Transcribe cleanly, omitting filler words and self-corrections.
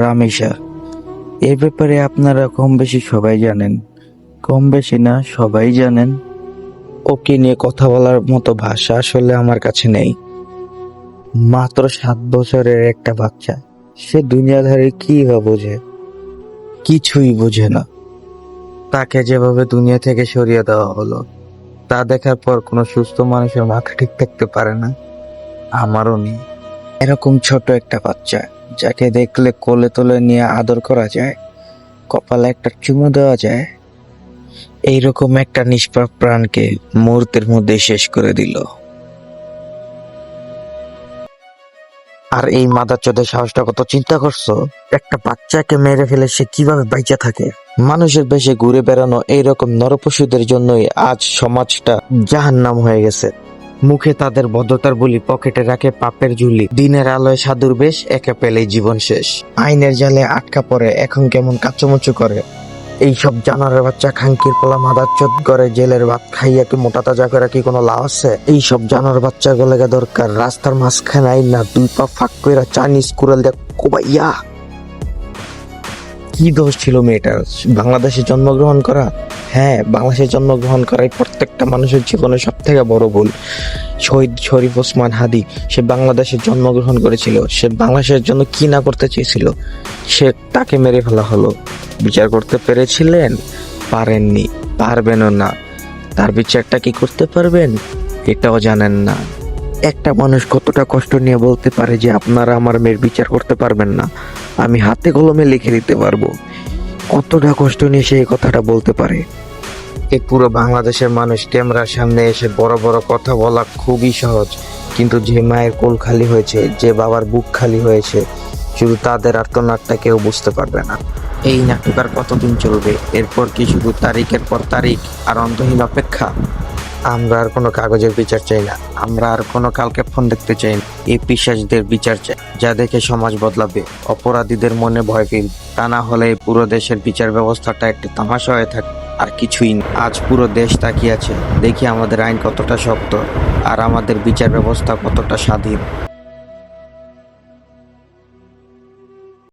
রামেশা। এ ব্যাপারে আপনারা কম বেশি সবাই জানেন। কম বেশি না, সবাই জানেন। ওকে নিয়ে কথা বলার মতো ভাষা আসলে আমার কাছে নেই। মাত্র 7 বছরের একটা বাচ্চা, সে দুনিয়াদারি কি বা বোঝে? কিছুই বোঝে না। তাকে যেভাবে দুনিয়া থেকে সরিয়ে দেওয়া হলো, তা দেখার পর কোনো সুস্থ মানুষের মাথা ঠিক থাকতে পারে না। আমারও নেই। এরকম ছোট একটা বাচ্চা, যাকে দেখলে কোলে তোলে নিয়ে আদর করা যায়, কপালে একটা চুমু দেওয়া যায়, এইরকম একটা নিষ্পাপ প্রাণকে মুহূর্তের মধ্যে শেষ করে দিল। আর এই মাদারচোদের সাহসটা কত, চিন্তা করছো? একটা বাচ্চাকে মেরে ফেলে সে কিভাবে বাইচা থাকে? মানুষের বেশে ঘুরে বেড়ানো এইরকম নরপশুদের জন্যই আজ সমাজটা জাহান্নাম হয়ে গেছে। মুখে তাদের ভদ্রতার বুলি, পকেটে রাখে পাপের ঝুলি, দিনের আলোয় সাধুর বেশ, একা পেলেই জীবন শেষ। আইনের জালে আটকা পড়ে এখন কেমন কাচুমুচু করে। এইসব জানোয়ারের বাচ্চা খাঙ্কির পোলা মাদারচোদ করে জেলের ভাত খাইয়া কি মোটা তাজা করে কি কোনো লাভ আছে? এইসব জানোয়ার বাচ্চা গুলোকে দরকার রাস্তার মাঝখানে আইন না 2 পা ফাঁক কইরা চাইনিজ কুড়াল দিয়ে কোবাইয়া। কি দোষ ছিল মেয়েটার? বাংলাদেশে জন্মগ্রহণ করা? হ্যাঁ, বাংলাদেশে জন্মগ্রহণ করাই প্রত্যেকটা মানুষের জীবনে সব থেকে বড় ভুল। শহীদ শরীফ ওসমান হাদি, সে বাংলাদেশে জন্মগ্রহণ করেছিল। সে বাংলাদেশের জন্য কি না করতে চেয়েছিল, সে তাকে মেরে ফেলা হলো। বিচার করতে পেরেছিলেন? পারেননি, পারবেনও না। তার বিচারটা কি করতে পারবেন, এটাও জানেন না। একটা মানুষ কতটা কষ্ট নিয়ে বলতে পারে যে আপনারা আমার মেয়ের বিচার করতে পারবেন না, আমি হাতে কলমে লিখে দিতে পারবো? কতটা কষ্ট নিয়ে সে এই কথাটা বলতে পারে? এই পুরো বাংলাদেশের মানুষ ক্যামেরার সামনে এসে বড় বড় কথা বলা খুবই সহজ, কিন্তু যে মায়ের কোল খালি হয়েছে, যে বাবার বুক খালি হয়েছে, শুধু তাদের আর্তনাদটা কেউ বুঝতে পারবে না। এই নাটক আর কতদিন চলবে? এরপর কি শুধু তারিখের পর তারিখ আর অন্তহীন অপেক্ষা? আমরা আর কোনো কাগজের বিচার চাই না, আমরা আর কোনো কালকে ফোন দেখতে চাই না। এই পিশাচদের বিচার চাই, যা দেখে সমাজ বদলাবে, অপরাধীদের মনে ভয় ফিল। তা না হলে এই পুরো দেশের বিচার ব্যবস্থাটা একটা তামাশা হয়ে থাকে, আর কিছুই না। আজ পুরো দেশ তাকিয়ে আছে, দেখি আমাদের আইন কতটা শক্ত আর আমাদের বিচার ব্যবস্থা কতটা স্বাধীন।